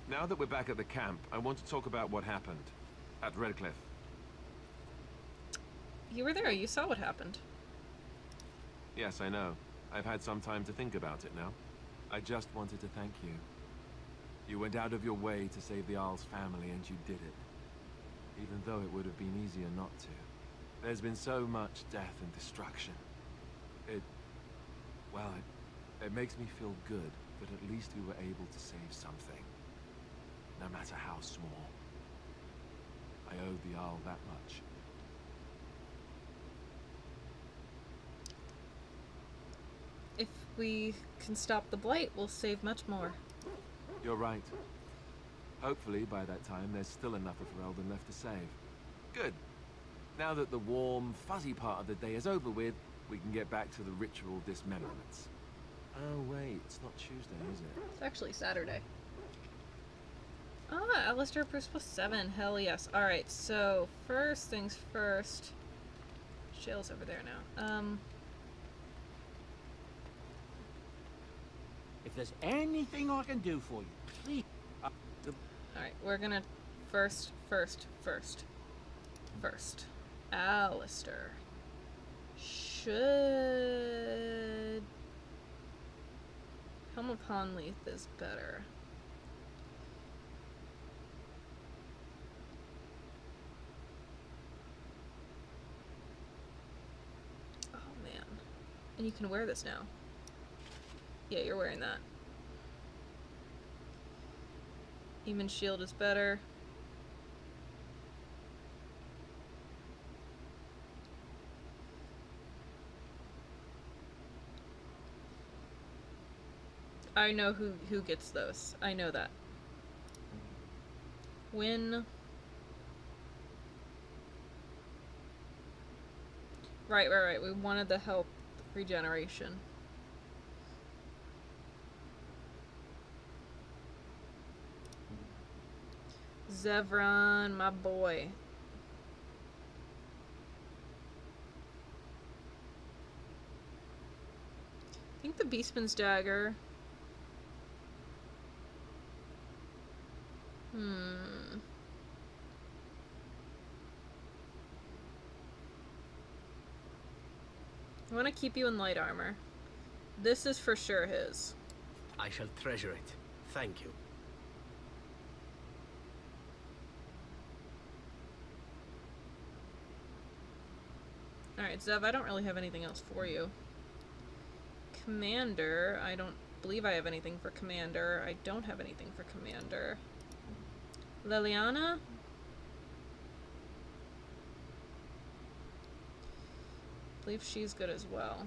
Now that we're back at the camp, I want to talk about what happened at Redcliffe. You were there. You saw what happened. Yes, I know. I've had some time to think about it now. I just wanted to thank you. You went out of your way to save the Isle's family, and you did it. Even though it would have been easier not to. There's been so much death and destruction. Well, it makes me feel good that at least we were able to save something. No matter how small. I owe the Isle that much. If we can stop the blight, we'll save much more. You're right. Hopefully, by that time, there's still enough of Ferelden left to save. Good. Now that the warm, fuzzy part of the day is over with, we can get back to the ritual dismemberments. Oh, wait, it's not Tuesday, is it? It's actually Saturday. Ah, Alistair Bruce +7. Hell yes. Alright, so first things first. Shale's over there now. If there's anything I can do for you, please. Alright, we're gonna first. Alistair should... Helm of Honleith is better. Oh man. And you can wear this now. Yeah, you're wearing that. Eamon Shield is better. I know who gets those. I know that. When... Right. We wanted the health regeneration. Zevran, my boy. I think the Beastman's dagger. I want to keep you in light armor. This is for sure his. I shall treasure it. Thank you. Alright, Zev, I don't really have anything else for you. Commander, I don't believe I have anything for Commander. I don't have anything for Commander. Liliana? I believe she's good as well.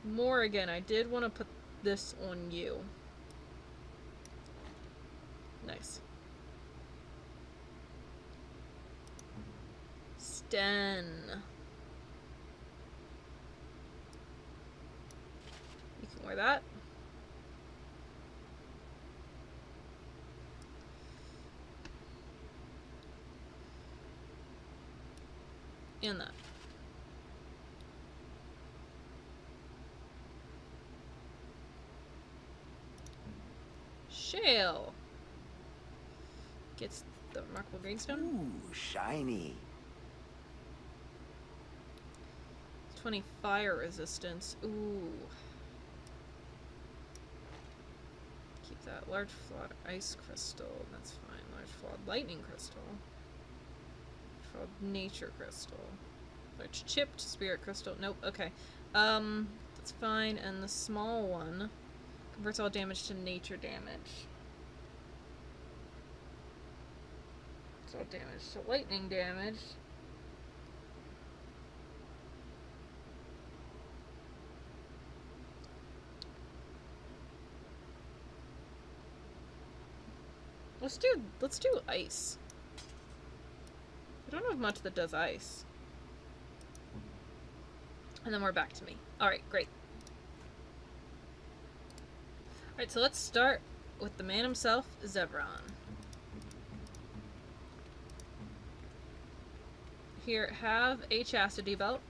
Morrigan, I did want to put this on you. Nice. Sten. You can wear that. And that. Shale gets the remarkable greenstone. Ooh, shiny. 20 fire resistance. Ooh. Keep that. Large flawed ice crystal. That's fine. Large flawed lightning crystal. Flawed nature crystal. Large chipped spirit crystal. Nope. Okay. That's fine. And the small one converts all damage to nature damage. It's all damage to lightning damage. Let's do ice. I don't have much that does ice. And then we're back to me. Alright, great. Alright, so let's start with the man himself, Zevran. Here, have a chastity belt.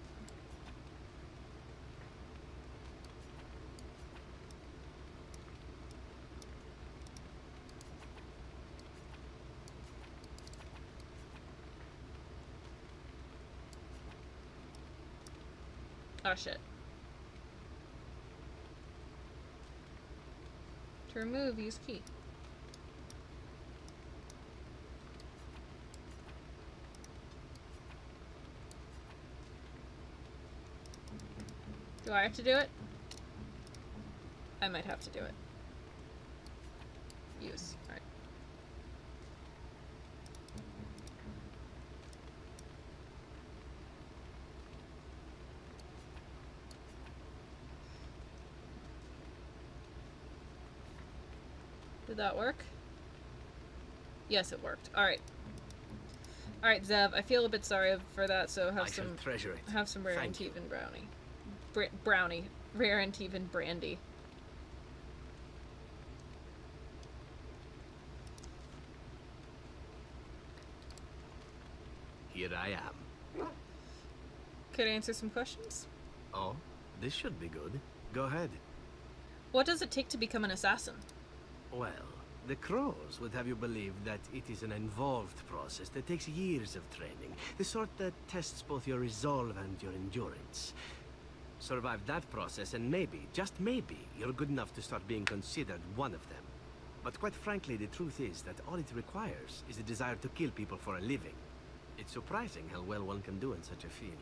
Oh, shit. To remove, use key. Do I have to do it? I might have to do it. Use. Alright. Did that work? Yes, it worked. Alright. Alright, Zev, I feel a bit sorry for that, so I shall treasure it. have some rare Thank you. Antivan brownie. Brownie. Rare Antivan brandy. Here I am. Could I answer some questions? Oh, this should be good. Go ahead. What does it take to become an assassin? Well, the Crows would have you believe that it is an involved process that takes years of training. The sort that tests both your resolve and your endurance. Survive that process and maybe, just maybe, you're good enough to start being considered one of them. But quite frankly, the truth is that all it requires is a desire to kill people for a living. It's surprising how well one can do in such a field.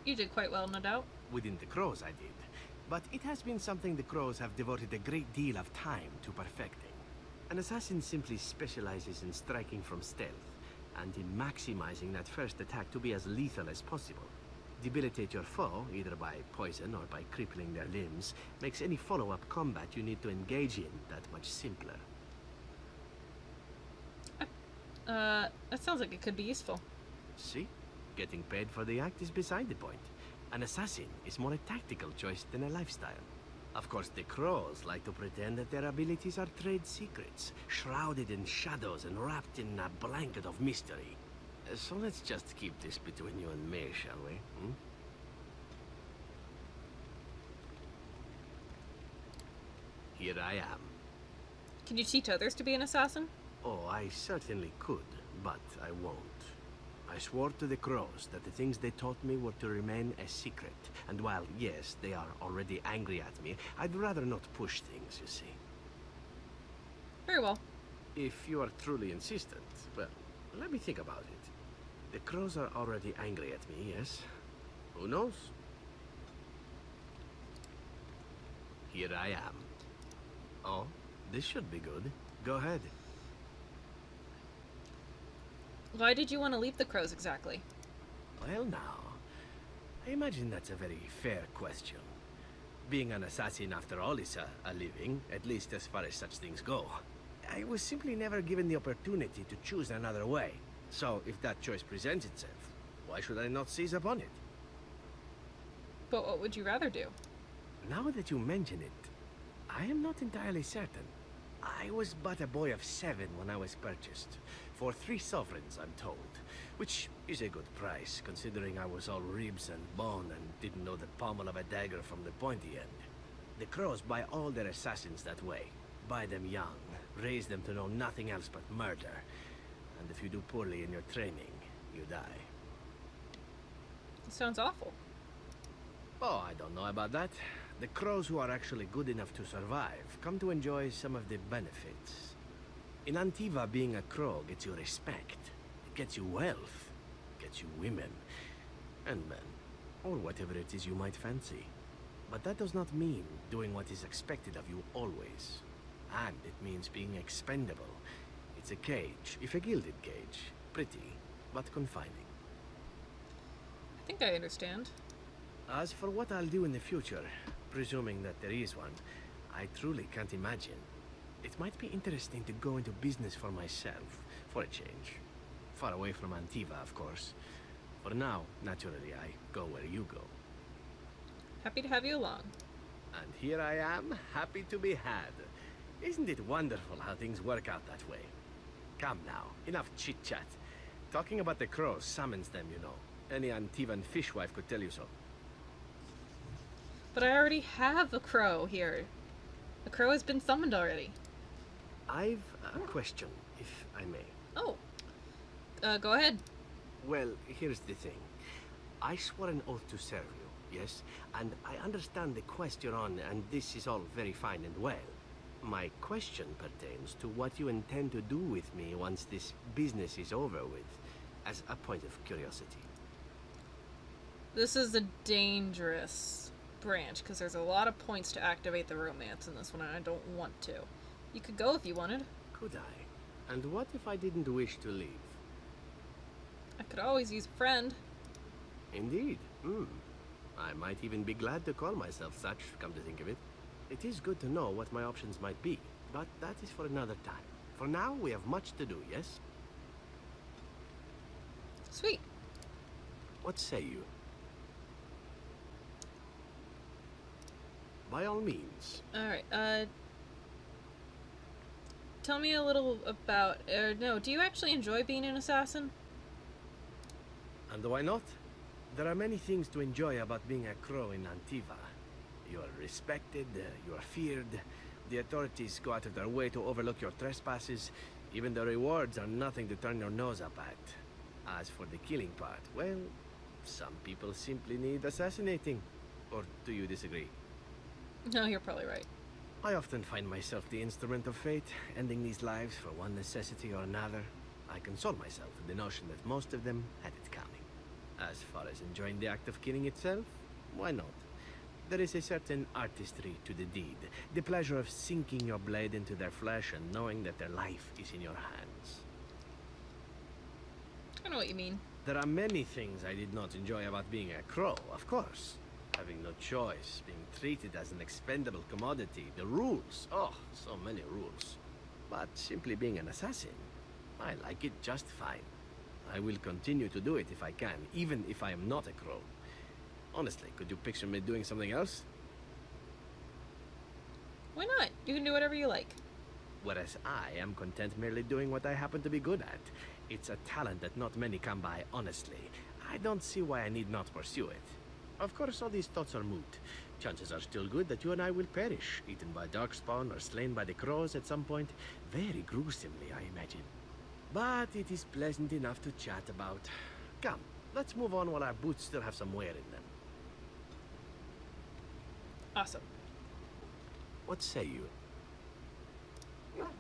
You did quite well, no doubt. Within the Crows, I did. But it has been something the Crows have devoted a great deal of time to perfecting. An assassin simply specializes in striking from stealth, and in maximizing that first attack to be as lethal as possible. Debilitate your foe, either by poison or by crippling their limbs, makes any follow-up combat you need to engage in that much simpler. That sounds like it could be useful. See? Getting paid for the act is beside the point. An assassin is more a tactical choice than a lifestyle. Of course, the Crows like to pretend that their abilities are trade secrets, shrouded in shadows and wrapped in a blanket of mystery. So let's just keep this between you and me, shall we? Hmm? Here I am. Can you teach others to be an assassin? Oh, I certainly could, but I won't. I swore to the Crows that the things they taught me were to remain a secret. And while, yes, they are already angry at me, I'd rather not push things, you see. Very well. If you are truly insistent, well, let me think about it. The Crows are already angry at me, yes? Who knows? Here I am. Oh, this should be good. Go ahead. Why did you want to leave the Crows exactly? Well now, I imagine that's a very fair question. Being an assassin after all is a living, at least as far as such things go. I was simply never given the opportunity to choose another way. So if that choice presents itself, why should I not seize upon it? But what would you rather do? Now that you mention it, I am not entirely certain. I was but a boy of 7 when I was purchased. For 3 sovereigns, I'm told. Which is a good price, considering I was all ribs and bone and didn't know the pommel of a dagger from the pointy end. The Crows buy all their assassins that way. Buy them young, raise them to know nothing else but murder. And if you do poorly in your training, you die. It sounds awful. Oh, I don't know about that. The Crows who are actually good enough to survive come to enjoy some of the benefits. In Antiva, being a Crow gets you respect. It gets you wealth. Gets you women. And men. Or whatever it is you might fancy. But that does not mean doing what is expected of you always. And it means being expendable. It's a cage, if a gilded cage. Pretty, but confining. I think I understand. As for what I'll do in the future, presuming that there is one, I truly can't imagine. It might be interesting to go into business for myself, for a change. Far away from Antiva, of course. For now, naturally, I go where you go. Happy to have you along. And here I am, happy to be had. Isn't it wonderful how things work out that way? Come now, enough chit-chat. Talking about the Crows summons them, you know. Any Antivan fishwife could tell you so. But I already have a crow here. A crow has been summoned already. I've a question, if I may. Oh. Go ahead. Well, here's the thing. I swore an oath to serve you, Yes, and I understand the quest you're on, and this is all very fine and well. My question pertains to what you intend to do with me once this business is over with, as a point of curiosity. This is a dangerous branch, because there's a lot of points to activate the romance in this one, and I don't want to. You could go if you wanted. Could I? And what if I didn't wish to leave? I could always use a friend. Indeed. I might even be glad to call myself such, come to think of it. It is good to know what my options might be, but that is for another time. For now, we have much to do, yes? Sweet. What say you? By all means. Alright, tell me a little about, no, do you actually enjoy being an assassin? And why not? There are many things to enjoy about being a crow in Antiva. You are respected, you are feared, the authorities go out of their way to overlook your trespasses, even the rewards are nothing to turn your nose up at. As for the killing part, well, some people simply need assassinating. Or do you disagree? No, you're probably right. I often find myself the instrument of fate, ending these lives for one necessity or another. I console myself with the notion that most of them had it coming. As far as enjoying the act of killing itself, why not? There is a certain artistry to the deed, the pleasure of sinking your blade into their flesh and knowing that their life is in your hands. I know what you mean. There are many things I did not enjoy about being a crow, of course. Having no choice, being treated as an expendable commodity, the rules, oh, so many rules. But simply being an assassin, I like it just fine. I will continue to do it if I can, even if I am not a crow. Honestly, could you picture me doing something else? Why not? You can do whatever you like. Whereas I am content merely doing what I happen to be good at. It's a talent that not many come by, honestly. I don't see why I need not pursue it. Of course, all these thoughts are moot. Chances are still good that you and I will perish, eaten by darkspawn or slain by the crows at some point. Very gruesomely, I imagine. But it is pleasant enough to chat about. Come, let's move on while our boots still have some wear in them. Awesome. What say you?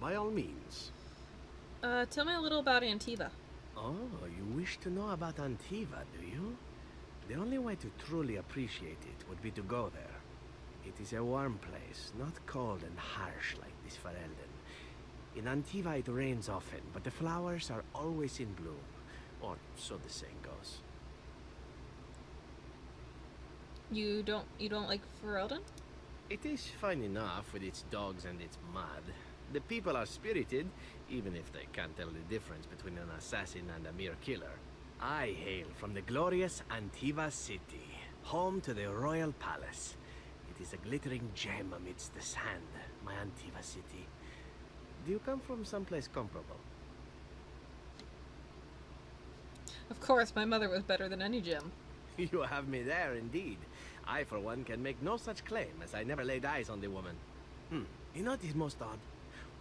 By all means. Tell me a little about Antiva. Oh, you wish to know about Antiva, do you? The only way to truly appreciate it would be to go there. It is a warm place, not cold and harsh like this Ferelden. In Antiva it rains often, but the flowers are always in bloom. Or so the saying goes. You don't like Ferelden? It is fine enough with its dogs and its mud. The people are spirited, even if they can't tell the difference between an assassin and a mere killer. I hail from the glorious Antiva city, home to the royal palace. It is a glittering gem amidst the sand, my Antiva city. Do you come from someplace comparable? Of course, my mother was better than any gem. You have me there, indeed. I, for one, can make no such claim, as I never laid eyes on the woman. You know what is most odd?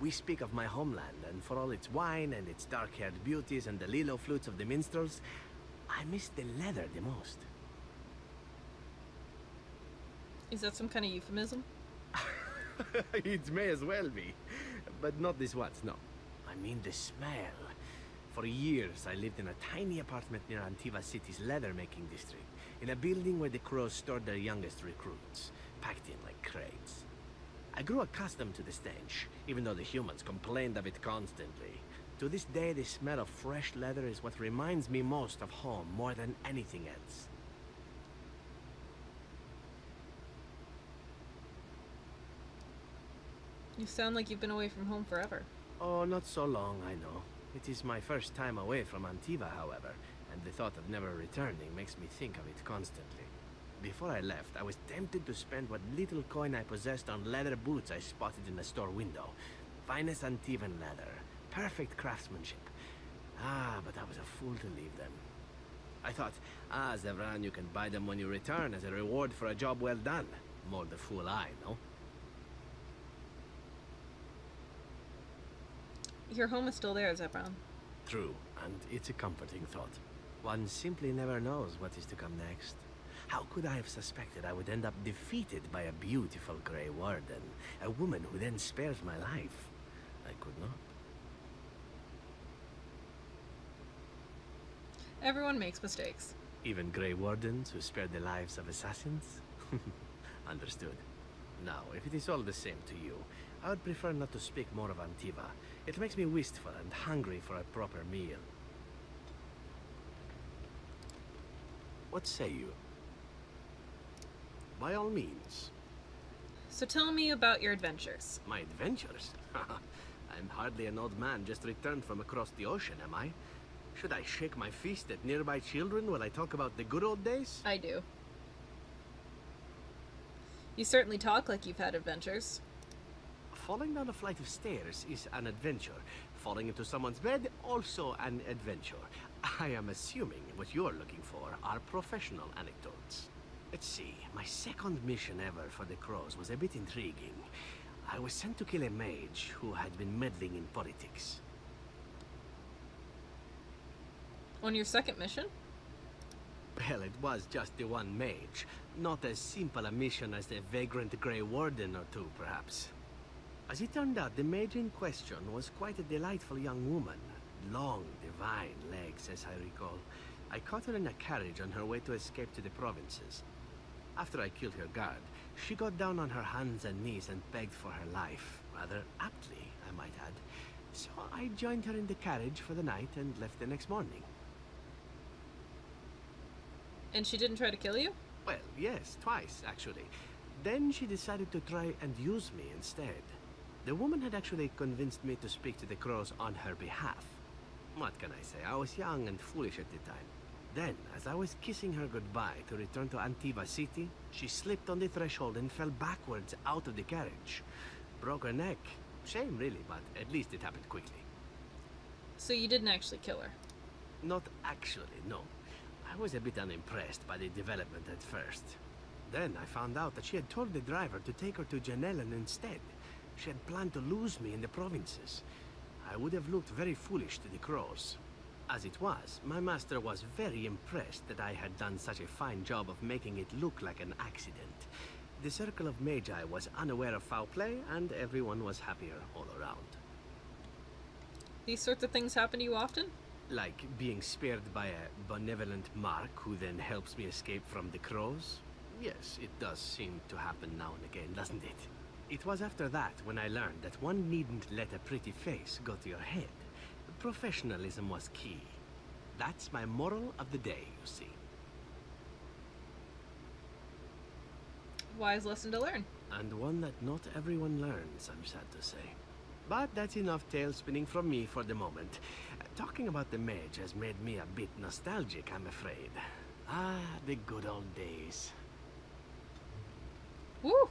We speak of my homeland, and for all its wine and its dark-haired beauties and the lilo flutes of the minstrels, I miss the leather the most. Is that some kind of euphemism? It may as well be. But not this once, no. I mean the smell. For years, I lived in a tiny apartment near Antiva City's leather-making district, in a building where the crows stored their youngest recruits, packed in like crates. I grew accustomed to the stench, even though the humans complained of it constantly. To this day, the smell of fresh leather is what reminds me most of home more than anything else. You sound like you've been away from home forever. Oh, not so long, I know. It is my first time away from Antiva, however, and the thought of never returning makes me think of it constantly. Before I left, I was tempted to spend what little coin I possessed on leather boots I spotted in the store window. Finest Antivan leather. Perfect craftsmanship. Ah, but I was a fool to leave them. I thought, Zevran, you can buy them when you return as a reward for a job well done. More the fool I, no? Your home is still there, Zevran. True, and it's a comforting thought. One simply never knows what is to come next. How could I have suspected I would end up defeated by a beautiful Grey Warden, a woman who then spares my life? I could not. Everyone makes mistakes. Even Grey Wardens who spare the lives of assassins? Understood. Now, if it is all the same to you, I would prefer not to speak more of Antiva. It makes me wistful and hungry for a proper meal. What say you? By all means. So tell me about your adventures. My adventures? I'm hardly an old man just returned from across the ocean, am I? Should I shake my fist at nearby children while I talk about the good old days? I do. You certainly talk like you've had adventures. Falling down a flight of stairs is an adventure. Falling into someone's bed, also an adventure. I am assuming what you're looking for are professional anecdotes. Let's see, my second mission ever for the Crows was a bit intriguing. I was sent to kill a mage who had been meddling in politics. On your second mission? Well, it was just the one mage. Not as simple a mission as a vagrant Grey Warden or two, perhaps. As it turned out, the mage in question was quite a delightful young woman. Long, divine legs, as I recall. I caught her in a carriage on her way to escape to the provinces. After I killed her guard, she got down on her hands and knees and begged for her life. Rather aptly, I might add. So I joined her in the carriage for the night and left the next morning. And she didn't try to kill you? Well, yes, twice, actually. Then she decided to try and use me instead. The woman had actually convinced me to speak to the Crows on her behalf. What can I say? I was young and foolish at the time. Then, as I was kissing her goodbye to return to Antiva City, she slipped on the threshold and fell backwards out of the carriage. Broke her neck. Shame, really, but at least it happened quickly. So you didn't actually kill her? Not actually, no. I was a bit unimpressed by the development at first. Then I found out that she had told the driver to take her to Janellen instead. She had planned to lose me in the provinces. I would have looked very foolish to the Crows. As it was, my master was very impressed that I had done such a fine job of making it look like an accident. The circle of Magi was unaware of foul play, and everyone was happier all around. These sorts of things happen to you often? Like being spared by a benevolent mark who then helps me escape from the Crows? Yes, it does seem to happen now and again, doesn't it? It was after that when I learned that one needn't let a pretty face go to your head. Professionalism was key. That's my moral of the day, you see. Wise lesson to learn. And one that not everyone learns, I'm sad to say. But that's enough tale spinning from me for the moment. Talking about the mage has made me a bit nostalgic, I'm afraid. Ah, the good old days. Woo!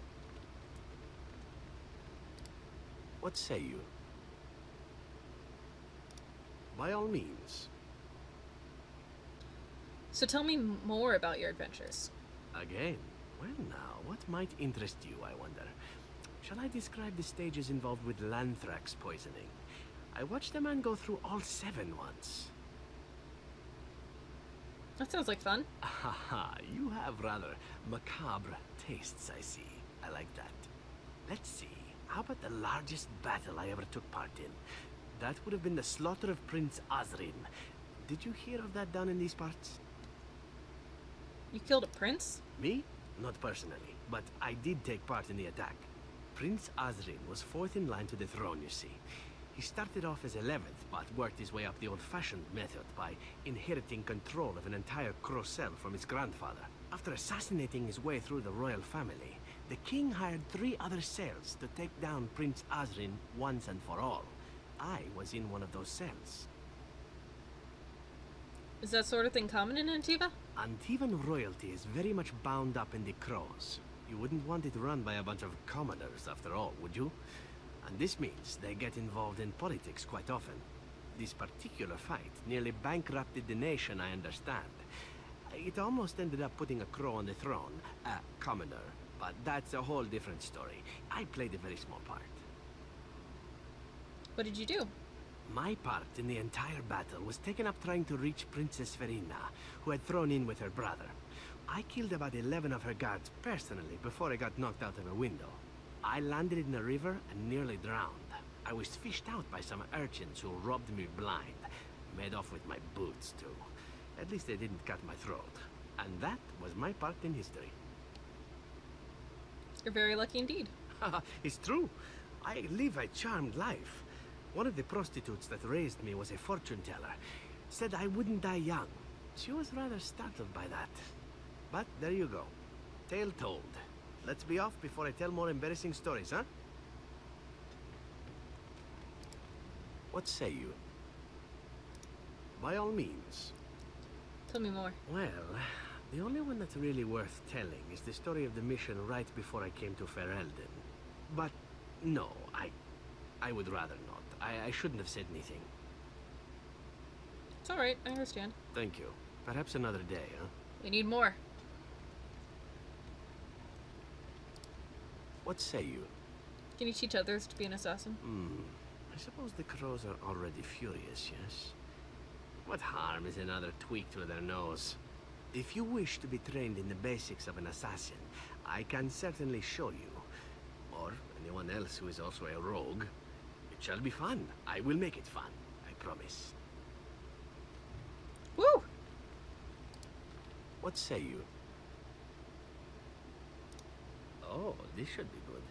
What say you? By all means. So tell me more about your adventures. Again? Well now, what might interest you, I wonder? Shall I describe the stages involved with Lanthrax poisoning? I watched a man go through all 7 once. That sounds like fun. Haha, you have rather macabre tastes, I see. I like that. Let's see, how about the largest battle I ever took part in? That would have been the slaughter of Prince Azrin. Did you hear of that down in these parts? You killed a prince? Me? Not personally, but I did take part in the attack. Prince Azrin was 4th in line to the throne, you see. He started off as 11th, but worked his way up the old-fashioned method by inheriting control of an entire Crocel from his grandfather. After assassinating his way through the royal family, the king hired 3 other cells to take down Prince Azrin once and for all. I was in one of those cells. Is that sort of thing common in Antiva? Antivan royalty is very much bound up in the Crows. You wouldn't want it run by a bunch of commoners, after all, would you? And this means they get involved in politics quite often. This particular fight nearly bankrupted the nation, I understand. It almost ended up putting a crow on the throne, a commoner, but that's a whole different story. I played a very small part. What did you do? My part in the entire battle was taken up trying to reach Princess Verina, who had thrown in with her brother. I killed about 11 of her guards personally before I got knocked out of a window. I landed in the river and nearly drowned. I was fished out by some urchins who robbed me blind. Made off with my boots, too. At least they didn't cut my throat. And that was my part in history. You're very lucky indeed. It's true. I live a charmed life. One of the prostitutes that raised me was a fortune teller. Said I wouldn't die young. She was rather startled by that. But there you go. Tale told. Let's be off before I tell more embarrassing stories, huh? What say you? By all means. Tell me more. Well, the only one that's really worth telling is the story of the mission right before I came to Ferelden. But no, I would rather not. I shouldn't have said anything. It's alright, I understand. Thank you. Perhaps another day, huh? We need more. What say you? Can you teach others to be an assassin? I suppose the crows are already furious, yes? What harm is another tweak to their nose? If you wish to be trained in the basics of an assassin, I can certainly show you. Or anyone else who is also a rogue. It shall be fun. I will make it fun. I promise. Woo! What say you? Oh, this should be good.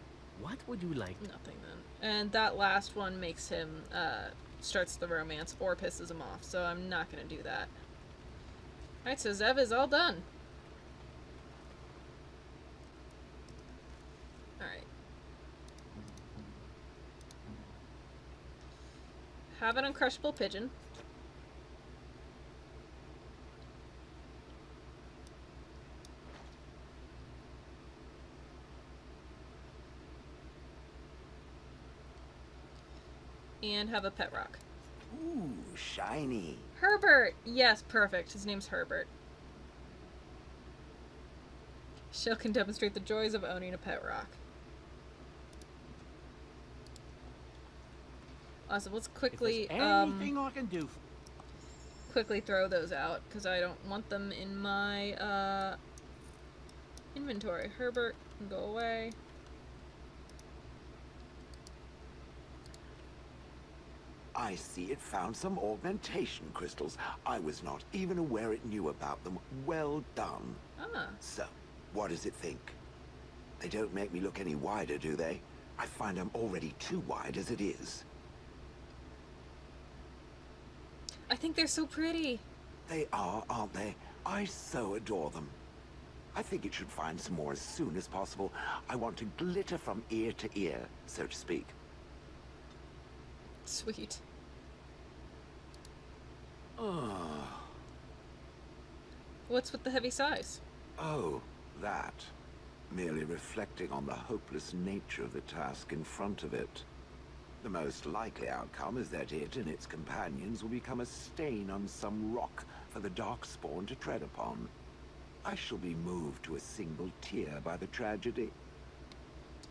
What would you like? Nothing then. And that last one makes him, starts the romance or pisses him off, so I'm not gonna do that. Alright, so Zev is all done. Alright. Have an uncrushable pigeon. And have a pet rock. Ooh, shiny. Herbert! Yes, perfect. His name's Herbert. Shale can demonstrate the joys of owning a pet rock. Awesome, let's quickly, If there's anything I can do. quickly throw those out, because I don't want them in my, inventory. Herbert can go away. I see it found some augmentation crystals. I was not even aware it knew about them. Well done. Ah. So, what does it think? They don't make me look any wider, do they? I find I'm already too wide as it is. I think they're so pretty. They are, aren't they? I so adore them. I think it should find some more as soon as possible. I want to glitter from ear to ear, so to speak. Sweet. Oh. What's with the heavy sighs? Oh, that. Merely reflecting on the hopeless nature of the task in front of it. The most likely outcome is that it and its companions will become a stain on some rock for the Darkspawn to tread upon. I shall be moved to a single tear by the tragedy.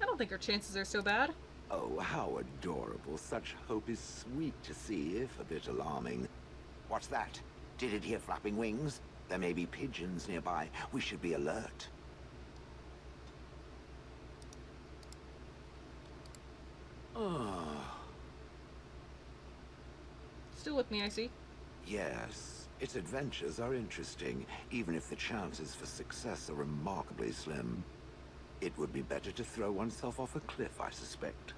I don't think our chances are so bad. Oh, how adorable. Such hope is sweet to see, if a bit alarming. What's that? Did it hear flapping wings? There may be pigeons nearby. We should be alert. Oh. Still with me, I see. Yes, its adventures are interesting, even if the chances for success are remarkably slim. It would be better to throw oneself off a cliff, I suspect.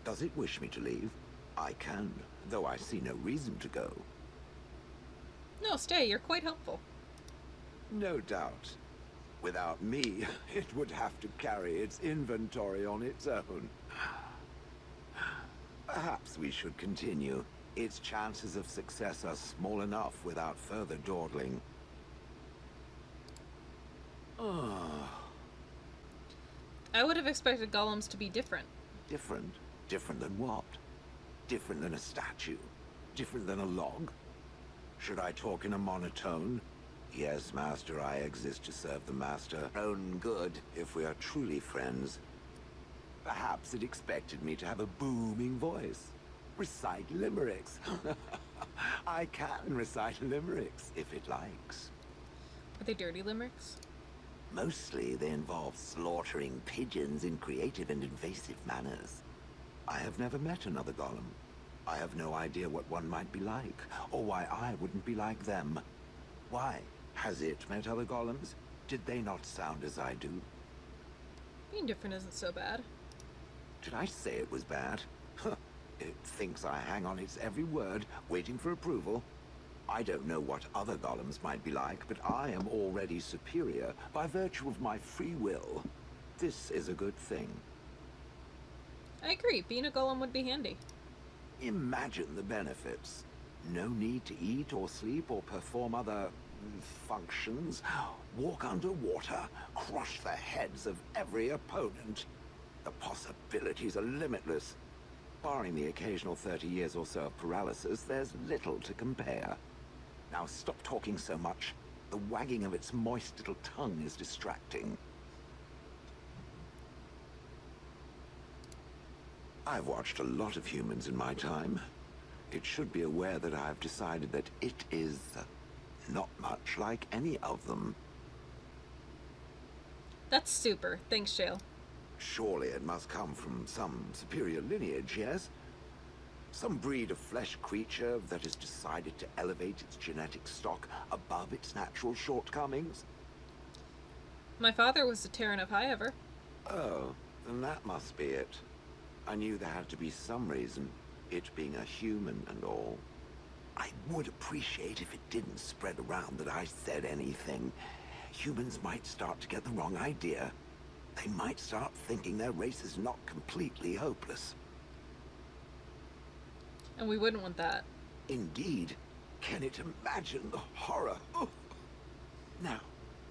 Does it wish me to leave? I can, though I see no reason to go. No, stay. You're quite helpful. No doubt. Without me, it would have to carry its inventory on its own. Perhaps we should continue. Its chances of success are small enough without further dawdling. Oh. I would have expected golems to be different. Different? Different than what? Different than a statue? Different than a log? Should I talk in a monotone? Yes, Master, I exist to serve the Master. Own good, if we are truly friends. Perhaps it expected me to have a booming voice. Recite limericks. I can recite limericks, if it likes. Are they dirty limericks? Mostly they involve slaughtering pigeons in creative and invasive manners. I have never met another golem. I have no idea what one might be like, or why I wouldn't be like them. Why? Has it met other golems? Did they not sound as I do? Being different isn't so bad. Did I say it was bad? Huh. It thinks I hang on its every word, waiting for approval. I don't know what other golems might be like, but I am already superior by virtue of my free will. This is a good thing. I agree, being a golem would be handy. Imagine the benefits. No need to eat or sleep or perform other functions. Walk underwater, crush the heads of every opponent. The possibilities are limitless. Barring the occasional 30 years or so of paralysis, there's little to compare. Now stop talking so much. The wagging of its moist little tongue is distracting. I've watched a lot of humans in my time. It should be aware that I've decided that it is not much like any of them. That's super. Thanks, Shale. Surely it must come from some superior lineage, yes? Some breed of flesh creature that has decided to elevate its genetic stock above its natural shortcomings? My father was a Terran of High Ever. Oh, then that must be it. I knew there had to be some reason, it being a human and all. I would appreciate if it didn't spread around that I said anything. Humans might start to get the wrong idea. They might start thinking their race is not completely hopeless. And we wouldn't want that. Indeed. Can it imagine the horror? Oh. Now,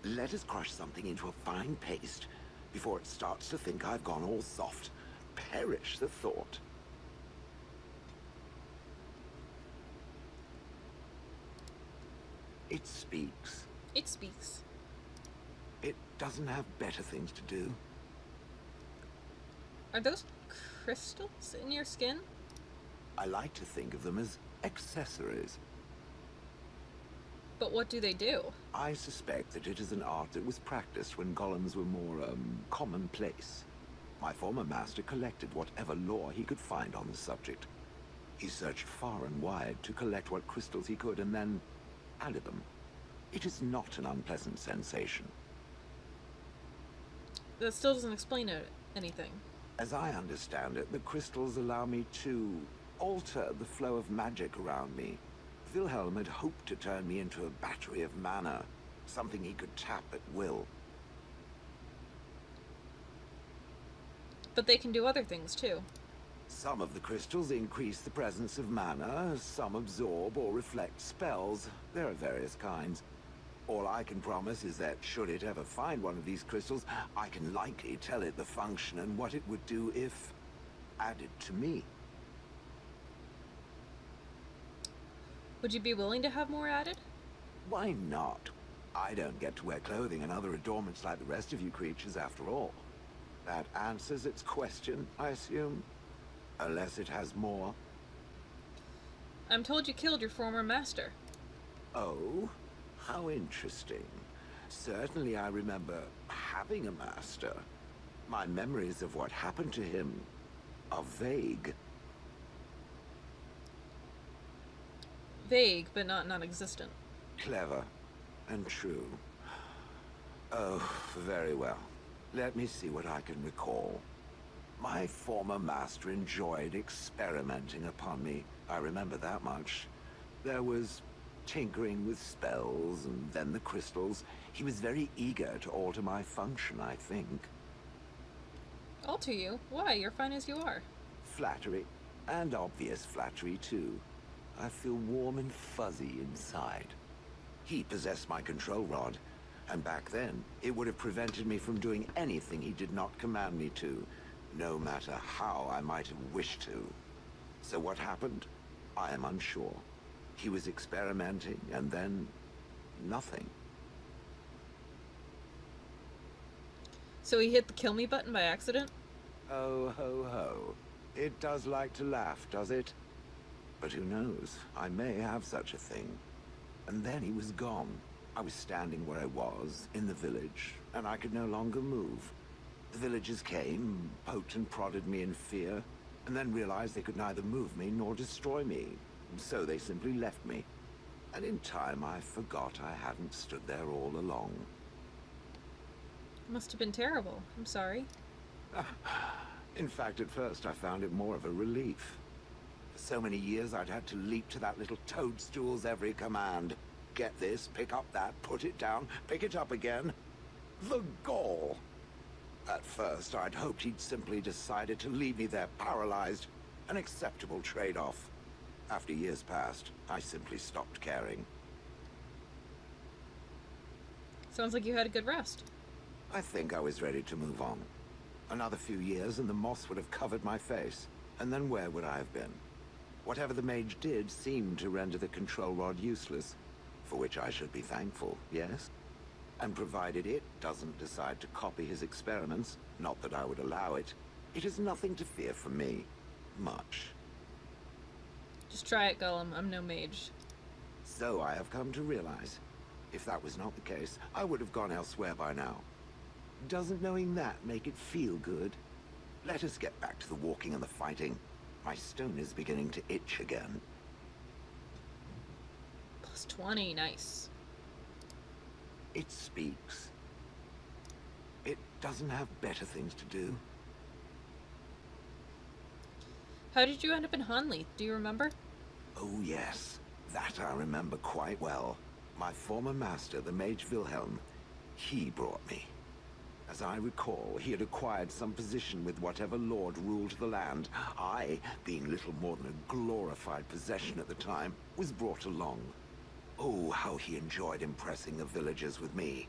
let us crush something into a fine paste before it starts to think I've gone all soft. Perish the thought. It speaks. It speaks. It doesn't have better things to do. Are those crystals in your skin? I like to think of them as accessories. But what do they do? I suspect that it is an art that was practiced when golems were more, commonplace. My former master collected whatever lore he could find on the subject. He searched far and wide to collect what crystals he could and then added them. It is not an unpleasant sensation. That still doesn't explain anything. As I understand it, the crystals allow me to alter the flow of magic around me. Wilhelm had hoped to turn me into a battery of mana, something he could tap at will. But they can do other things too. Some of the crystals increase the presence of mana, some absorb or reflect spells. There are various kinds. All I can promise is that should it ever find one of these crystals, I can likely tell it the function and what it would do if added to me. Would you be willing to have more added? Why not? I don't get to wear clothing and other adornments like the rest of you creatures after all. That answers its question, I assume. Unless it has more. I'm told you killed your former master. Oh, how interesting. Certainly I remember having a master. My memories of what happened to him are vague. Vague, but not non-existent. Clever and true. Oh, very well. Let me see what I can recall. My former master enjoyed experimenting upon me. I remember that much. There was tinkering with spells, and then the crystals. He was very eager to alter my function, I think. Alter you? Why? You're fine as you are. Flattery, and obvious flattery too. I feel warm and fuzzy inside. He possessed my control rod, and back then, it would have prevented me from doing anything he did not command me to, no matter how I might have wished to. So what happened? I am unsure. He was experimenting, and then nothing. So he hit the kill me button by accident? Oh, ho, ho. It does like to laugh, does it? But who knows? I may have such a thing. And then he was gone. I was standing where I was, in the village, and I could no longer move. The villagers came, poked and prodded me in fear, and then realized they could neither move me nor destroy me, so they simply left me. And in time, I forgot I hadn't stood there all along. Must have been terrible. I'm sorry. In fact, at first I found it more of a relief. For so many years I'd had to leap to that little toadstool's every command. Get this, pick up that, put it down, pick it up again. The gall! At first I'd hoped he'd simply decided to leave me there paralyzed, an acceptable trade-off. After years passed, I simply stopped caring. Sounds like you had a good rest. I think I was ready to move on. Another few years and the moss would have covered my face. And then where would I have been? Whatever the mage did seemed to render the control rod useless, for which I should be thankful, yes? And provided it doesn't decide to copy his experiments, not that I would allow it, it is nothing to fear from me. Much. Just try it, Golem. I'm no mage. So I have come to realize. If that was not the case, I would have gone elsewhere by now. Doesn't knowing that make it feel good? Let us get back to the walking and the fighting. My stone is beginning to itch again. Plus 20, nice. It speaks. It doesn't have better things to do. How did you end up in Hanley? Do you remember? Oh yes, that I remember quite well. My former master, the mage Wilhelm, he brought me. As I recall, he had acquired some position with whatever lord ruled the land. I, being little more than a glorified possession at the time, was brought along. Oh, how he enjoyed impressing the villagers with me.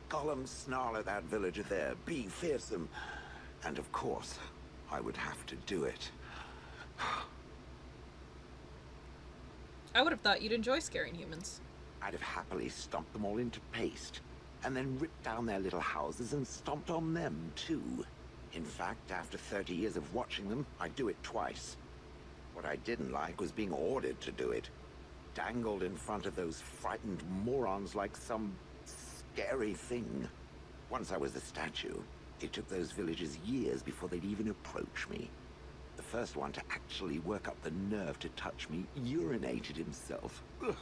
Golems snarl at that villager there, be fearsome. And of course, I would have to do it. I would have thought you'd enjoy scaring humans. I'd have happily stomped them all into paste, and then ripped down their little houses and stomped on them, too. In fact, after 30 years of watching them, I'd do it twice. What I didn't like was being ordered to do it. Dangled in front of those frightened morons like some scary thing. Once I was a statue, it took those villagers years before they'd even approach me. The first one to actually work up the nerve to touch me urinated himself. Ugh.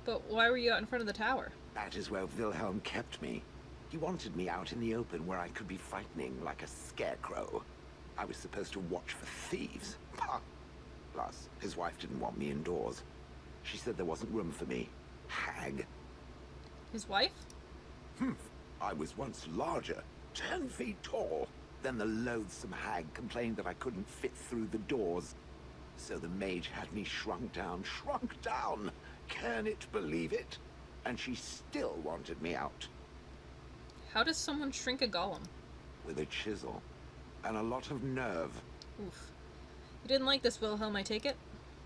But why were you out in front of the tower? That is where Wilhelm kept me. He wanted me out in the open where I could be frightening like a scarecrow. I was supposed to watch for thieves. Pah! Plus, his wife didn't want me indoors. She said there wasn't room for me. Hag. His wife? I was once larger, 10 feet tall. Then the loathsome hag complained that I couldn't fit through the doors. So the mage had me shrunk down. Can it believe it? And she still wanted me out. How does someone shrink a golem? With a chisel. And a lot of nerve. Oof. You didn't like this, Wilhelm, I take it?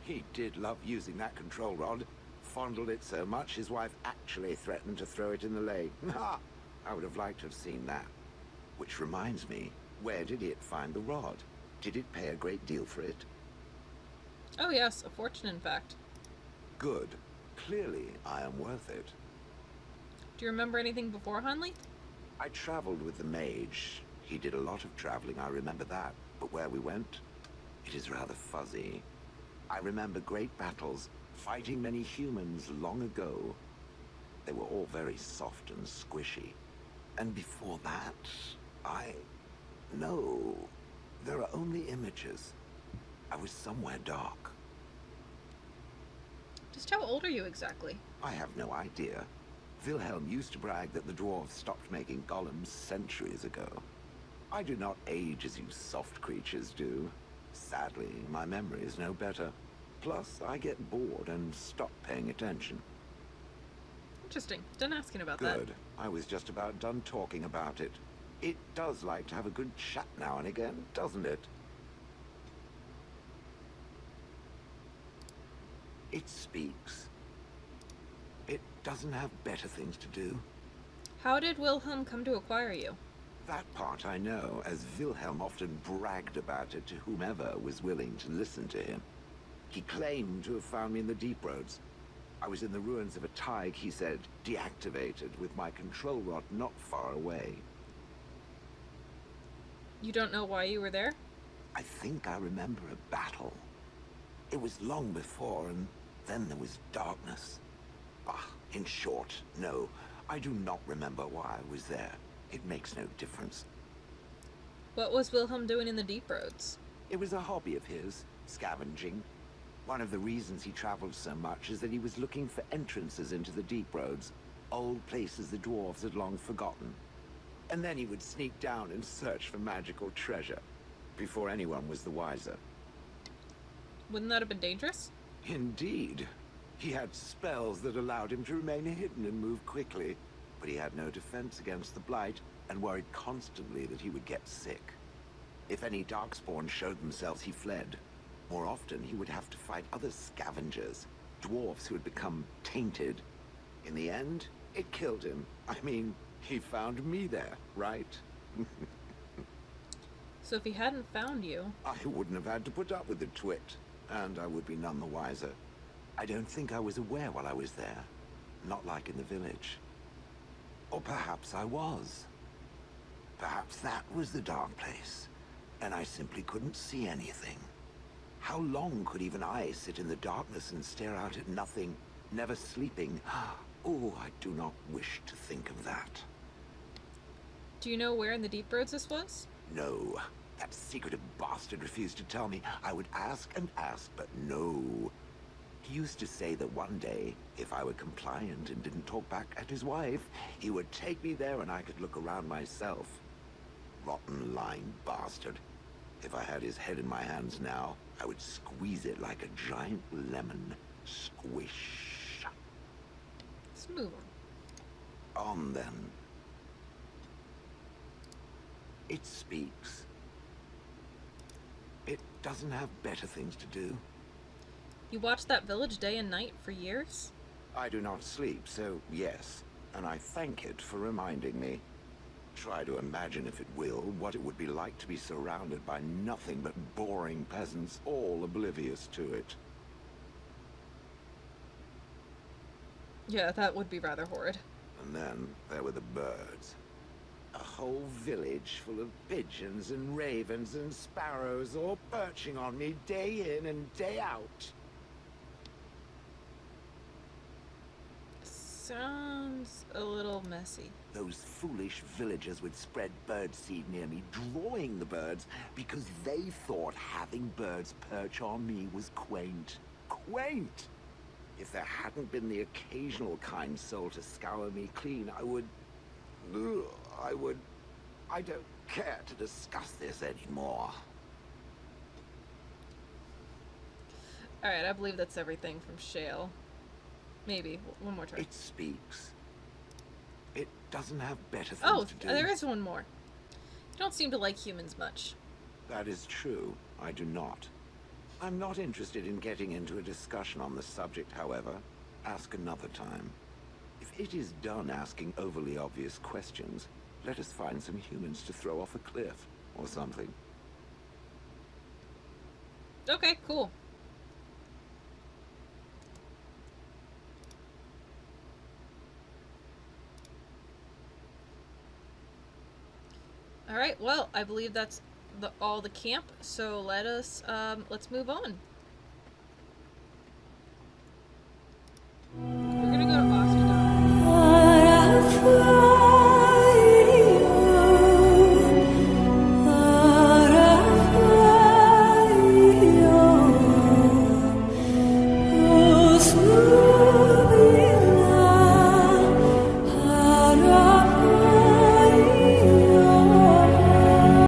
He did love using that control rod. Fondled it so much, his wife actually threatened to throw it in the lake. Ha! I would have liked to have seen that. Which reminds me, where did it find the rod? Did it pay a great deal for it? Oh yes, a fortune in fact. Good. Clearly, I am worth it. Do you remember anything before Hanley? I traveled with the mage. He did a lot of traveling, I remember that. But where we went, it is rather fuzzy. I remember great battles, fighting many humans long ago. They were all very soft and squishy. And before that, No. There are only images. I was somewhere dark. Just how old are you exactly? I have no idea. Wilhelm used to brag that the dwarves stopped making golems centuries ago. I do not age as you soft creatures do. Sadly, my memory is no better. Plus, I get bored and stop paying attention. Interesting. Done asking about that. Good. I was just about done talking about it. It does like to have a good chat now and again, doesn't it? It speaks. It doesn't have better things to do. How did Wilhelm come to acquire you? That part I know, as Wilhelm often bragged about it to whomever was willing to listen to him. He claimed to have found me in the deep roads. I was in the ruins of a Tig, he said, deactivated, with my control rod not far away. You don't know why you were there? I think I remember a battle. It was long before, and then there was darkness. In short, no, I do not remember why I was there. It makes no difference. What was Wilhelm doing in the deep roads? It was a hobby of his, scavenging. One of the reasons he traveled so much is that he was looking for entrances into the deep roads, old places the dwarves had long forgotten. And then he would sneak down and search for magical treasure, before anyone was the wiser. Wouldn't that have been dangerous? Indeed. He had spells that allowed him to remain hidden and move quickly, but he had no defense against the Blight, and worried constantly that he would get sick. If any Darkspawn showed themselves, he fled. More often, he would have to fight other scavengers, dwarves who had become tainted. In the end, it killed him. I mean, he found me there, right? So if he hadn't found you... I wouldn't have had to put up with the twit, and I would be none the wiser. I don't think I was aware while I was there. Not like in the village. Or perhaps I was. Perhaps that was the dark place, and I simply couldn't see anything. How long could even I sit in the darkness and stare out at nothing, never sleeping? Oh, I do not wish to think of that. Do you know where in the deep roads this was? No. That secretive bastard refused to tell me. I would ask and ask, but no. He used to say that one day, if I were compliant and didn't talk back at his wife, he would take me there and I could look around myself. Rotten, lying bastard. If I had his head in my hands now, I would squeeze it like a giant lemon. Squish. Let's move on. On then. It speaks. It doesn't have better things to do. You watched that village day and night for years? I do not sleep, so yes, and I thank it for reminding me. Try to imagine, if it will, what it would be like to be surrounded by nothing but boring peasants, all oblivious to it. Yeah, that would be rather horrid. And then there were the birds. A whole village full of pigeons and ravens and sparrows all perching on me day in and day out. Sounds a little messy. Those foolish villagers would spread birdseed near me, drawing the birds, because they thought having birds perch on me was quaint. Quaint! If there hadn't been the occasional kind soul to scour me clean, I don't care to discuss this anymore. Alright, I believe that's everything from Shale. Maybe. One more time. It speaks. It doesn't have better things to do. There is one more. You don't seem to like humans much. That is true. I do not. I'm not interested in getting into a discussion on the subject, however. Ask another time. If it is done asking overly obvious questions, let us find some humans to throw off a cliff, or something. Okay, cool. Alright, well, I believe that's all the camp, so let's move on.